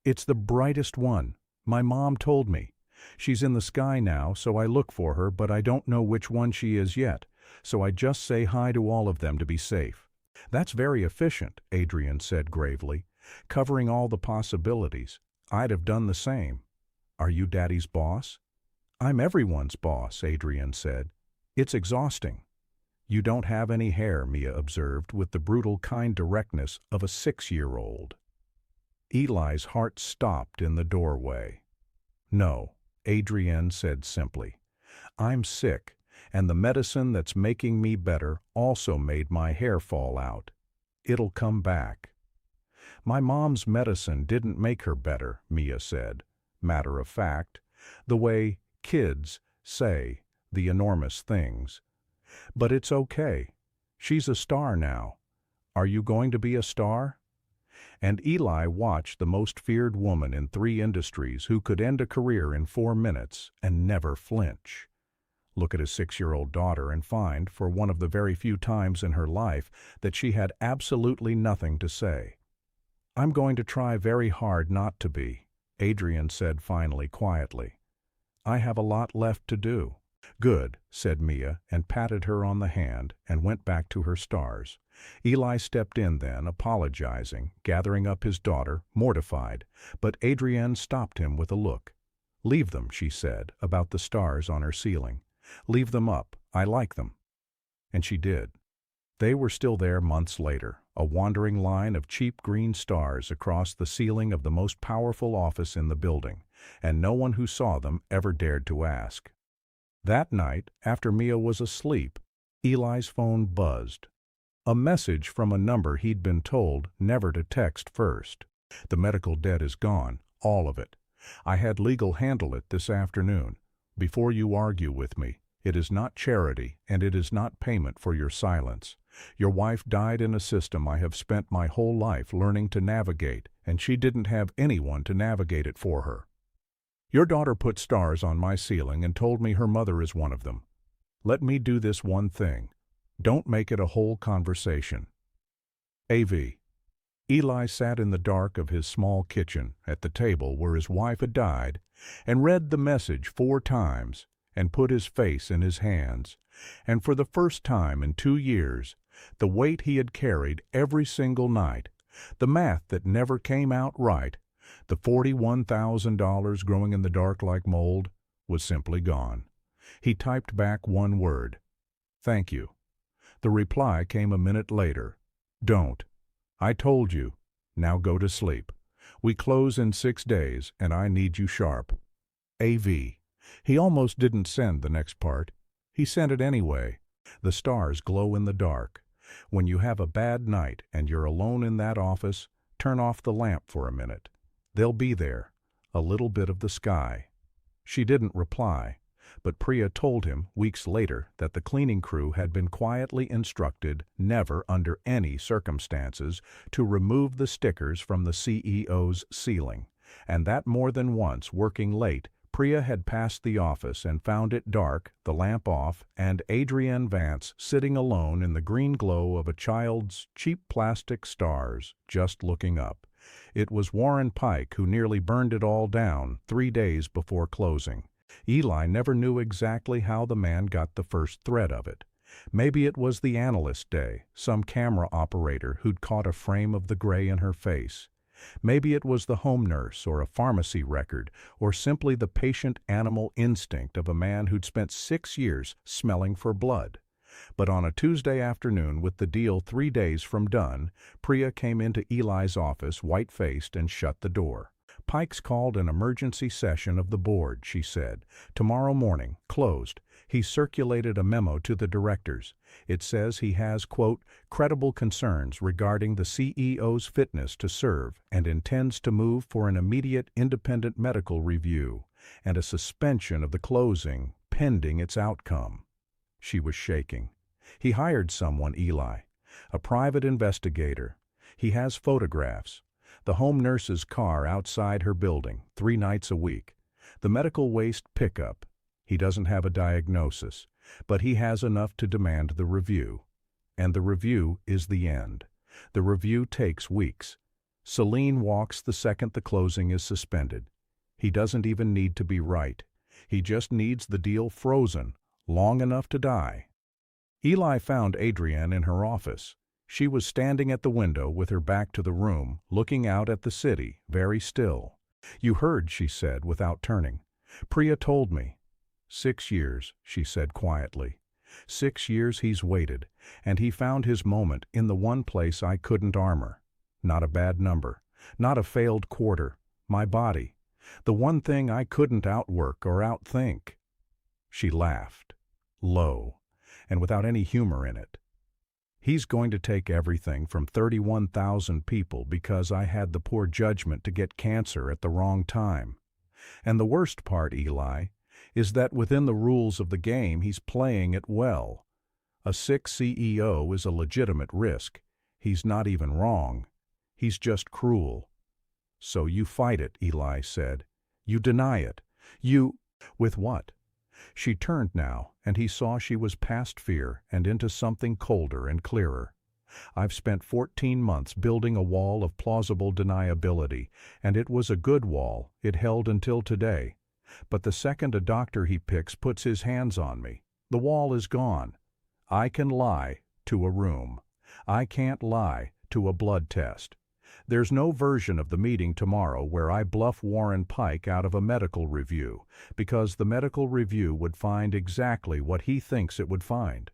"It's the brightest one. My mom told me. She's in the sky now, so I look for her, but I don't know which one she is yet, so I just say hi to all of them to be safe." "That's very efficient," Adrienne said gravely, "covering all the possibilities. I'd have done the same." "Are you Daddy's boss?" "I'm everyone's boss," Adrienne said. "It's exhausting." "You don't have any hair," Mia observed with the brutal kind directness of a 6-year-old. Eli's heart stopped in the doorway. "No," Adrienne said simply. "I'm sick, and the medicine that's making me better also made my hair fall out. It'll come back." "My mom's medicine didn't make her better," Mia said, matter of fact, the way kids say the enormous things. But it's okay. She's a star now. Are you going to be a star? And Eli watched the most feared woman in 3 industries who could end a career in 4 minutes and never flinch. Look at his 6-year-old daughter and find, for one of the very few times in her life, that she had absolutely nothing to say. "I'm going to try very hard not to be," Adrian said finally quietly. "I have a lot left to do." "Good," said Mia and patted her on the hand and went back to her stars. Eli stepped in then, apologizing, gathering up his daughter, mortified, but Adrienne stopped him with a look. "Leave them," she said, about the stars on her ceiling. "Leave them up. I like them." And she did. They were still there months later, a wandering line of cheap green stars across the ceiling of the most powerful office in the building, and no one who saw them ever dared to ask. That night, after Mia was asleep, Eli's phone buzzed. A message from a number he'd been told never to text first. "The medical debt is gone, all of it. I had legal handle it this afternoon. Before you argue with me, it is not charity and it is not payment for your silence. Your wife died in a system I have spent my whole life learning to navigate, and she didn't have anyone to navigate it for her. Your daughter put stars on my ceiling and told me her mother is one of them. Let me do this one thing. Don't make it a whole conversation. AV." Eli sat in the dark of his small kitchen at the table where his wife had died and read the message 4 times and put his face in his hands, and for the first time in 2 years, the weight he had carried every single night, the math that never came out right, the $41,000 growing in the dark like mold, was simply gone. He typed back one word: "Thank you." The reply came a minute later: "Don't. I told you. Now go to sleep. We close in 6 days, and I need you sharp. AV." He almost didn't send the next part. He sent it anyway. The stars glow in the dark. When you have a bad night and you're alone in that office, turn off the lamp for a minute. They'll be there, a little bit of the sky. She didn't reply, but Priya told him weeks later that the cleaning crew had been quietly instructed never, under any circumstances, to remove the stickers from the CEO's ceiling, and that more than once, working late, Priya had passed the office and found it dark, the lamp off, and Adrienne Vance sitting alone in the green glow of a child's cheap plastic stars, just looking up. It was Warren Pike who nearly burned it all down 3 days before closing. Eli never knew exactly how the man got the first thread of it. Maybe it was the analyst day, some camera operator who'd caught a frame of the gray in her face. Maybe it was the home nurse or a pharmacy record, or simply the patient animal instinct of a man who'd spent 6 years smelling for blood. But on a Tuesday afternoon, with the deal 3 days from done, Priya came into Eli's office white-faced and shut the door. "Pike's called an emergency session of the board," she said. "Tomorrow morning, closed. He circulated a memo to the directors. It says he has, quote, credible concerns regarding the CEO's fitness to serve and intends to move for an immediate independent medical review and a suspension of the closing pending its outcome." She was shaking. "He hired someone, Eli. A private investigator. He has photographs. The home nurse's car outside her building, 3 nights a week. The medical waste pickup. He doesn't have a diagnosis, but he has enough to demand the review. And the review is the end. The review takes weeks. Celine walks the second the closing is suspended. He doesn't even need to be right. He just needs the deal frozen, long enough to die." Eli found Adrienne in her office. She was standing at the window with her back to the room, looking out at the city, very still. "You heard," she said, without turning. "Priya told me." 6 years, she said quietly. 6 years he's waited, and he found his moment in the one place I couldn't armor. Not a bad number, not a failed quarter, my body. The one thing I couldn't outwork or outthink. She laughed, low, and without any humor in it. "He's going to take everything from 31,000 people because I had the poor judgment to get cancer at the wrong time. And the worst part, Eli, is that within the rules of the game he's playing it well. A sick CEO is a legitimate risk. He's not even wrong. He's just cruel. So you fight it, Eli said. You deny it. You— With what? She turned now, and he saw she was past fear and into something colder and clearer. I've spent 14 months building a wall of plausible deniability, and it was a good wall. It held until today. But the second a doctor he picks puts his hands on me, the wall is gone. I can lie to a room. I can't lie to a blood test. There's no version of the meeting tomorrow where I bluff Warren Pike out of a medical review, because the medical review would find exactly what he thinks it would find.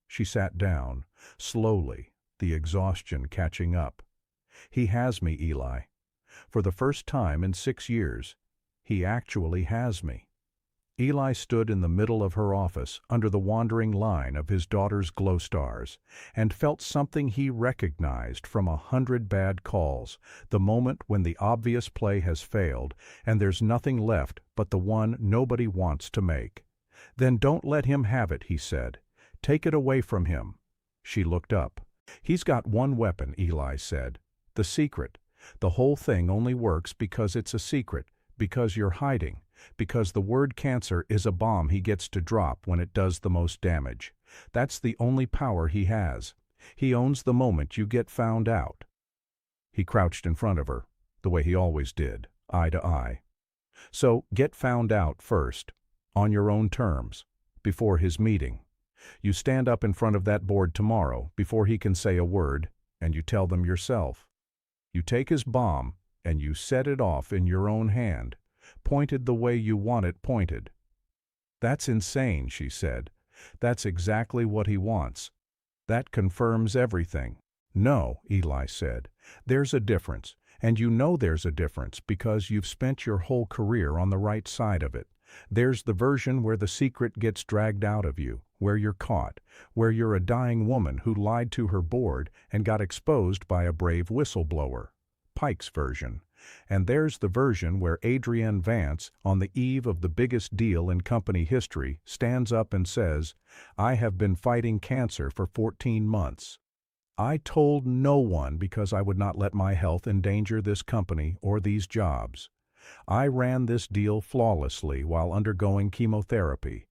She sat down, slowly, the exhaustion catching up. He has me, Eli. For the first time in 6 years, he actually has me. Eli stood in the middle of her office under the wandering line of his daughter's glow stars and felt something he recognized from 100 bad calls, the moment when the obvious play has failed and there's nothing left but the one nobody wants to make. Then don't let him have it, he said. Take it away from him. She looked up. He's got one weapon, Eli said. The secret. The whole thing only works because it's a secret, because you're hiding, because the word cancer is a bomb he gets to drop when it does the most damage. That's the only power he has. He owns the moment you get found out. He crouched in front of her, the way he always did, eye to eye. So get found out first, on your own terms, before his meeting. You stand up in front of that board tomorrow, before he can say a word, and you tell them yourself. You take his bomb, and you set it off in your own hand, pointed the way you want it pointed. That's insane, she said. That's exactly what he wants. That confirms everything. No, Eli said. There's a difference, and you know there's a difference because you've spent your whole career on the right side of it. There's the version where the secret gets dragged out of you, where you're caught, where you're a dying woman who lied to her board and got exposed by a brave whistleblower. Pike's version. And there's the version where Adrienne Vance, on the eve of the biggest deal in company history, stands up and says, I have been fighting cancer for 14 months. I told no one because I would not let my health endanger this company or these jobs. I ran this deal flawlessly while undergoing chemotherapy.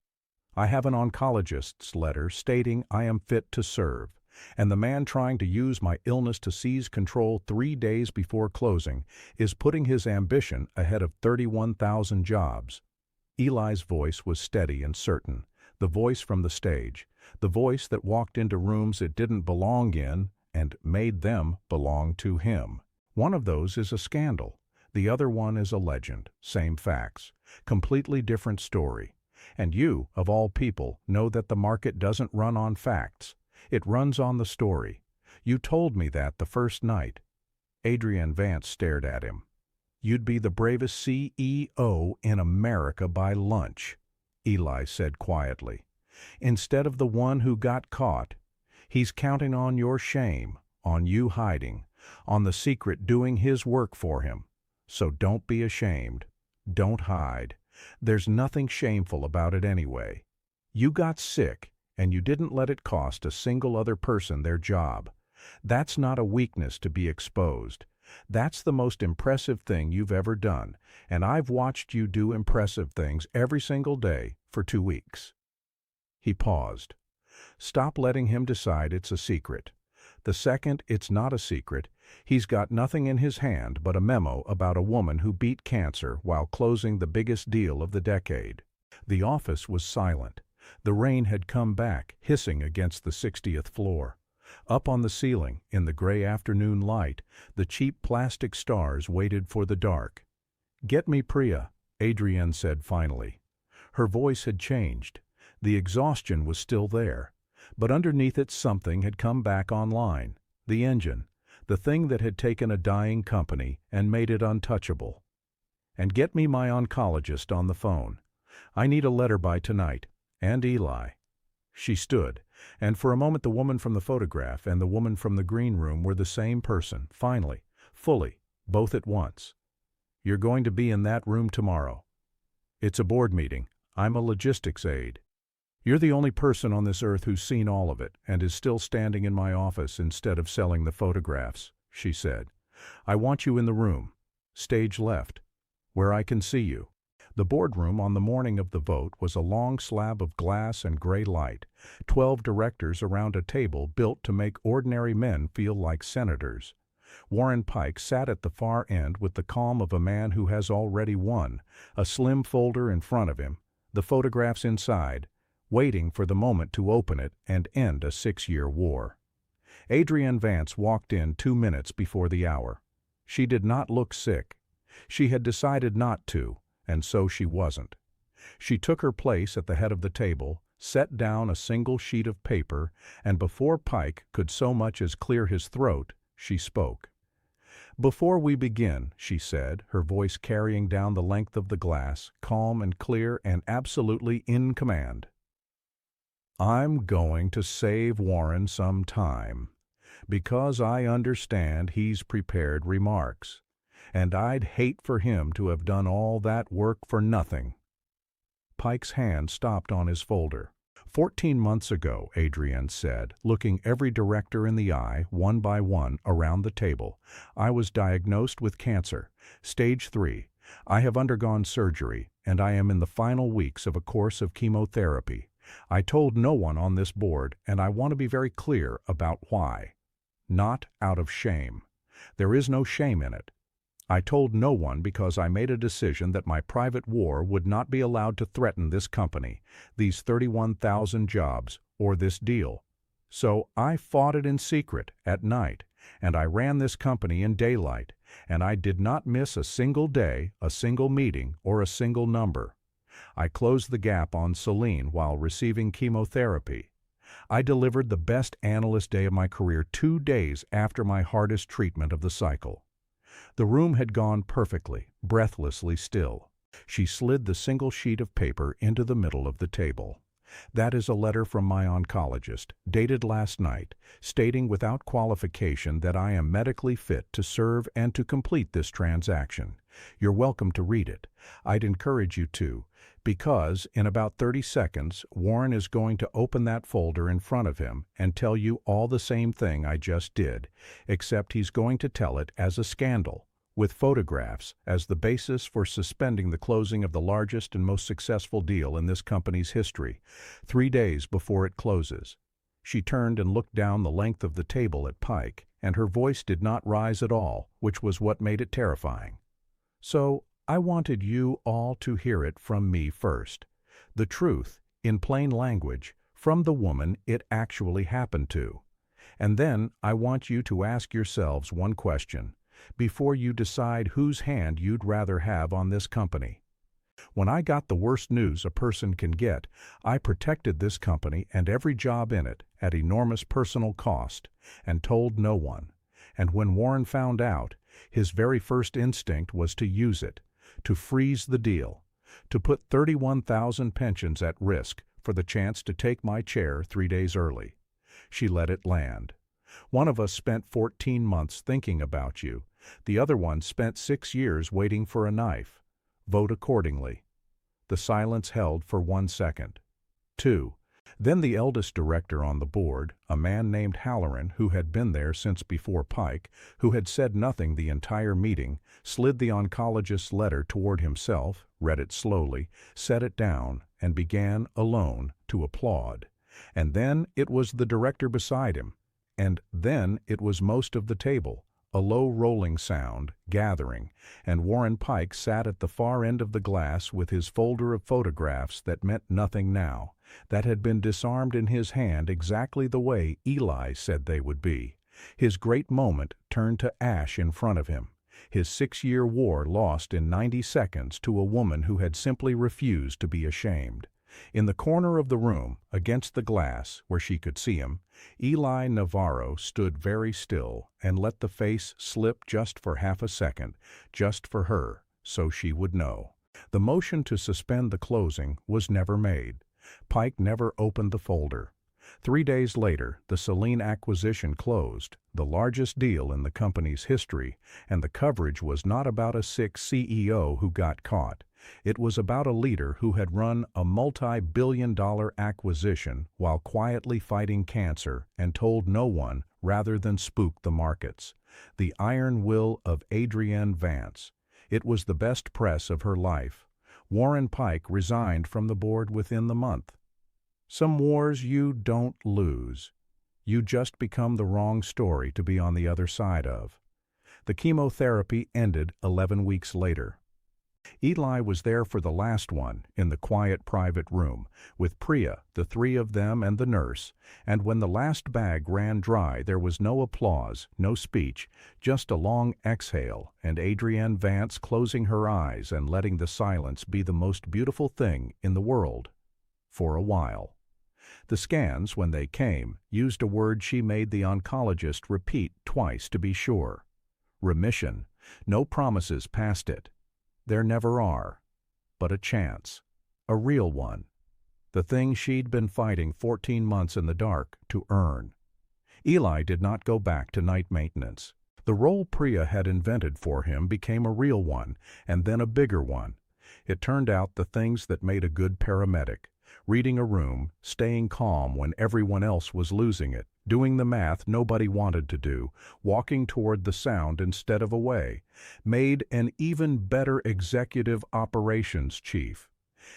I have an oncologist's letter stating I am fit to serve, and the man trying to use my illness to seize control 3 days before closing is putting his ambition ahead of 31,000 jobs. Eli's voice was steady and certain, the voice from the stage, the voice that walked into rooms it didn't belong in and made them belong to him. One of those is a scandal. The other one is a legend, same facts, completely different story. And you, of all people, know that the market doesn't run on facts. It runs on the story. You told me that the first night. Adrienne Vance stared at him. You'd be the bravest CEO in America by lunch, Eli said quietly. Instead of the one who got caught. He's counting on your shame, on you hiding, on the secret doing his work for him. So don't be ashamed. Don't hide. There's nothing shameful about it anyway. You got sick, and you didn't let it cost a single other person their job. That's not a weakness to be exposed. That's the most impressive thing you've ever done, and I've watched you do impressive things every single day for 2 weeks. He paused. Stop letting him decide it's a secret. The second it's not a secret, he's got nothing in his hand but a memo about a woman who beat cancer while closing the biggest deal of the decade. The office was silent. The rain had come back, hissing against the 60th floor. Up on the ceiling, in the gray afternoon light, the cheap plastic stars waited for the dark. Get me Priya, Adrienne said finally. Her voice had changed. The exhaustion was still there, but underneath it something had come back online. The engine, the thing that had taken a dying company and made it untouchable. And get me my oncologist on the phone. I need a letter by tonight. And Eli. She stood, and for a moment the woman from the photograph and the woman from the green room were the same person, finally, fully, both at once. You're going to be in that room tomorrow. It's a board meeting. I'm a logistics aide. You're the only person on this earth who's seen all of it and is still standing in my office instead of selling the photographs, she said. I want you in the room, stage left, where I can see you. The boardroom on the morning of the vote was a long slab of glass and gray light, 12 directors around a table built to make ordinary men feel like senators. Warren Pike sat at the far end with the calm of a man who has already won, a slim folder in front of him, the photographs inside, waiting for the moment to open it and end a 6-year war. Adrienne Vance walked in 2 minutes before the hour. She did not look sick. She had decided not to, and so she wasn't. She took her place at the head of the table, set down a single sheet of paper, and before Pike could so much as clear his throat, she spoke. Before we begin, she said, her voice carrying down the length of the glass, calm and clear and absolutely in command. I'm going to save Warren some time, because I understand he's prepared remarks, and I'd hate for him to have done all that work for nothing. Pike's hand stopped on his folder. 14 months ago, Adrienne said, looking every director in the eye, one by one, around the table, I was diagnosed with cancer, stage 3. I have undergone surgery, and I am in the final weeks of a course of chemotherapy. I told no one on this board, and I want to be very clear about why. Not out of shame. There is no shame in it. I told no one because I made a decision that my private war would not be allowed to threaten this company, these 31,000 jobs, or this deal. So I fought it in secret, at night, and I ran this company in daylight, and I did not miss a single day, a single meeting, or a single number. I closed the gap on Celine while receiving chemotherapy. I delivered the best analyst day of my career 2 days after my hardest treatment of the cycle. The room had gone perfectly, breathlessly still. She slid the single sheet of paper into the middle of the table. That is a letter from my oncologist, dated last night, stating without qualification that I am medically fit to serve and to complete this transaction. You're welcome to read it. I'd encourage you to, because in about 30 seconds, Warren is going to open that folder in front of him and tell you all the same thing I just did, except he's going to tell it as a scandal, with photographs as the basis for suspending the closing of the largest and most successful deal in this company's history, 3 days before it closes. She turned and looked down the length of the table at Pike, and her voice did not rise at all, which was what made it terrifying. So I wanted you all to hear it from me first. The truth, in plain language, from the woman it actually happened to. And then I want you to ask yourselves one question, before you decide whose hand you'd rather have on this company. When I got the worst news a person can get, I protected this company and every job in it at enormous personal cost, and told no one. And when Warren found out, his very first instinct was to use it, to freeze the deal, to put 31,000 pensions at risk for the chance to take my chair 3 days early. She let it land. One of us spent 14 months thinking about you. The other one spent 6 years waiting for a knife. Vote accordingly. The silence held for 1 second. 2. Then the eldest director on the board, a man named Halloran, who had been there since before Pike, who had said nothing the entire meeting, slid the oncologist's letter toward himself, read it slowly, set it down, and began, alone, to applaud. And then it was the director beside him. And then it was most of the table, a low rolling sound, gathering, and Warren Pike sat at the far end of the glass with his folder of photographs that meant nothing now, that had been disarmed in his hand exactly the way Eli said they would be. His great moment turned to ash in front of him, his 6-year war lost in 90 seconds to a woman who had simply refused to be ashamed. In the corner of the room, against the glass, where she could see him, Eli Navarro stood very still and let the face slip just for half a second, just for her, so she would know. The motion to suspend the closing was never made. Pike never opened the folder. 3 days later, the Celine acquisition closed, the largest deal in the company's history, and the coverage was not about a sick CEO who got caught. It was about a leader who had run a multi-billion-dollar acquisition while quietly fighting cancer and told no one rather than spook the markets. The iron will of Adrienne Vance. It was the best press of her life. Warren Pike resigned from the board within the month. Some wars you don't lose. You just become the wrong story to be on the other side of. The chemotherapy ended 11 weeks later. Eli was there for the last one, in the quiet private room, with Priya, the three of them and the nurse, and when the last bag ran dry there was no applause, no speech, just a long exhale, and Adrienne Vance closing her eyes and letting the silence be the most beautiful thing in the world. For a while. The scans, when they came, used a word she made the oncologist repeat twice to be sure. Remission. No promises past it. There never are. But a chance. A real one. The thing she'd been fighting 14 months in the dark to earn. Eli did not go back to night maintenance. The role Priya had invented for him became a real one, and then a bigger one. It turned out the things that made a good paramedic. Reading a room, staying calm when everyone else was losing it, doing the math nobody wanted to do, walking toward the sound instead of away, made an even better executive operations chief.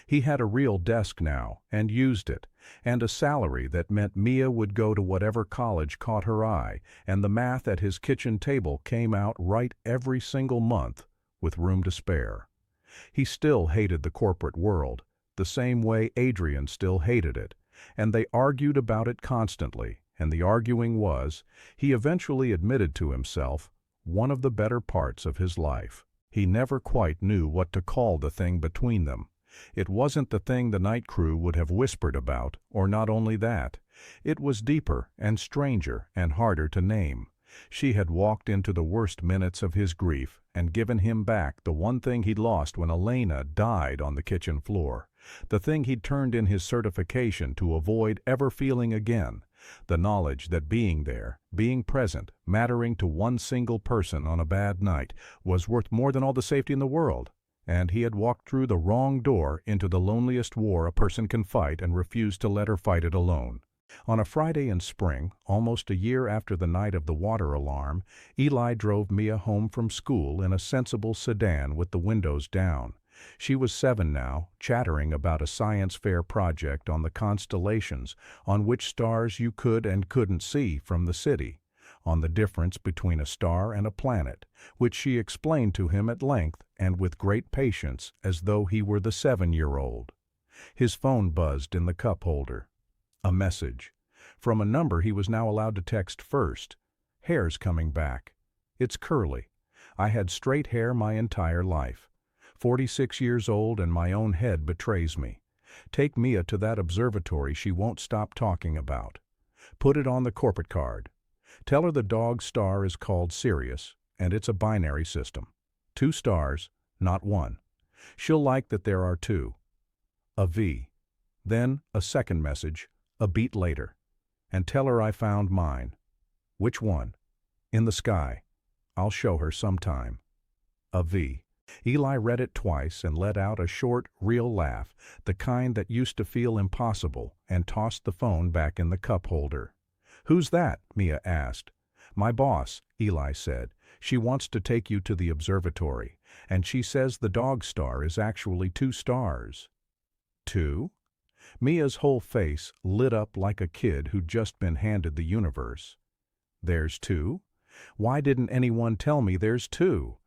He had a real desk now, and used it, and a salary that meant Mia would go to whatever college caught her eye, and the math at his kitchen table came out right every single month, with room to spare. He still hated the corporate world, the same way Adrienne still hated it, and they argued about it constantly, and the arguing was, he eventually admitted to himself, one of the better parts of his life. He never quite knew what to call the thing between them. It wasn't the thing the night crew would have whispered about, or not only that. It was deeper and stranger and harder to name. She had walked into the worst minutes of his grief and given him back the one thing he'd lost when Elena died on the kitchen floor, the thing he'd turned in his certification to avoid ever feeling again, the knowledge that being there, being present, mattering to one single person on a bad night, was worth more than all the safety in the world. And he had walked through the wrong door into the loneliest war a person can fight and refused to let her fight it alone. On a Friday in spring, almost a year after the night of the water alarm, Eli drove Mia home from school in a sensible sedan with the windows down. She was 7 now, chattering about a science fair project on the constellations, on which stars you could and couldn't see from the city, on the difference between a star and a planet, which she explained to him at length and with great patience as though he were the 7-year-old. His phone buzzed in the cup holder. A message. From a number he was now allowed to text first. Hair's coming back. It's curly. I had straight hair my entire life. 46 years old and my own head betrays me. Take Mia to that observatory she won't stop talking about. Put it on the corporate card. Tell her the dog star is called Sirius, and it's a binary system. 2 stars, not 1. She'll like that there are 2. A V. Then a second message, a beat later. And tell her I found mine. Which one? In the sky. I'll show her sometime. A V. Eli read it twice and let out a short, real laugh, the kind that used to feel impossible, and tossed the phone back in the cup holder. "Who's that?" Mia asked. "My boss," Eli said. "She wants to take you to the observatory, and she says the dog star is actually 2 stars." 2? Mia's whole face lit up like a kid who'd just been handed the universe. "There's 2? Why didn't anyone tell me there's 2?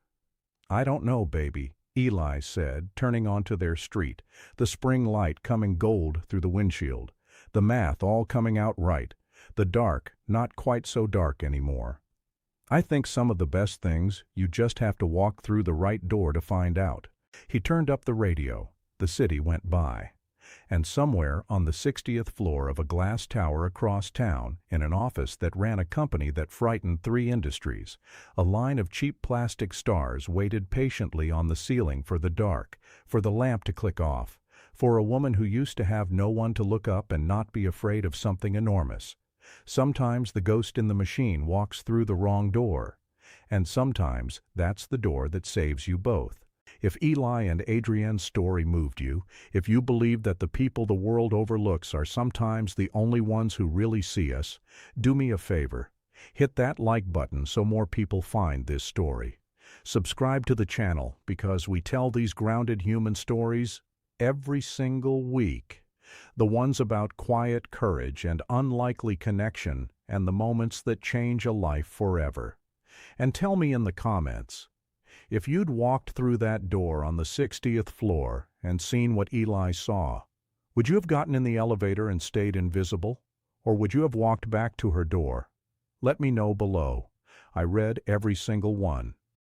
"I don't know, baby," Eli said, turning onto their street, the spring light coming gold through the windshield, the math all coming out right, the dark not quite so dark anymore. "I think some of the best things you just have to walk through the right door to find out." He turned up the radio. The city went by. And somewhere on the 60th floor of a glass tower across town, in an office that ran a company that frightened 3 industries, a line of cheap plastic stars waited patiently on the ceiling for the dark, for the lamp to click off, for a woman who used to have no one to look up and not be afraid of something enormous. Sometimes the ghost in the machine walks through the wrong door, and sometimes that's the door that saves you both. If Eli and Adrienne's story moved you, if you believe that the people the world overlooks are sometimes the only ones who really see us, do me a favor. Hit that like button so more people find this story. Subscribe to the channel because we tell these grounded human stories every single week. The ones about quiet courage and unlikely connection and the moments that change a life forever. And tell me in the comments, if you'd walked through that door on the 60th floor and seen what Eli saw, would you have gotten in the elevator and stayed invisible? Or would you have walked back to her door? Let me know below. I read every single one.